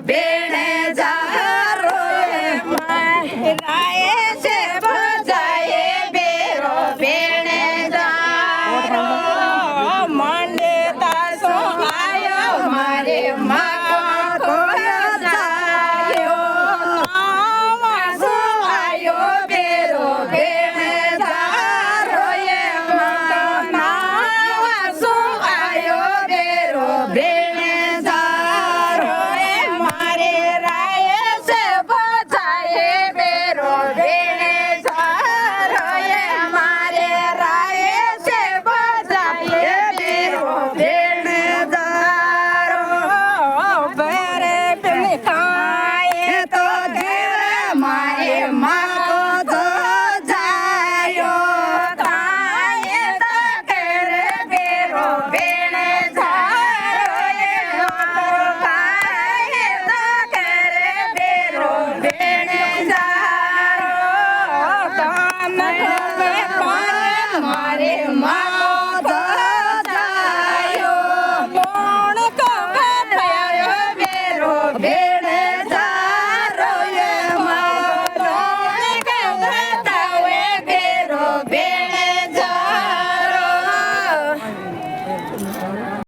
ભેણે જારો રાયે છે બજાયે બેરો ભેણે જારો મંડે તાસો આયો મારે માં કોયો જાયો આવાસો આયો બેરો ભેણે જારો આવાસો આયો બેરો ભેણે જારો મારે રાયે છે બજાયે બેરો ભેણે જારો મારે રાયે છે બજાયે બેરો ભેણે જારો ભેરે પેલી કાયે તો ઘેરે મારે માકો તો જાયો તાયે તો ઘેરે બેરો ભેણે જારો તાયે તો ઘેરે બેરો ભેણે જારો કામ કરે પણ મારે માં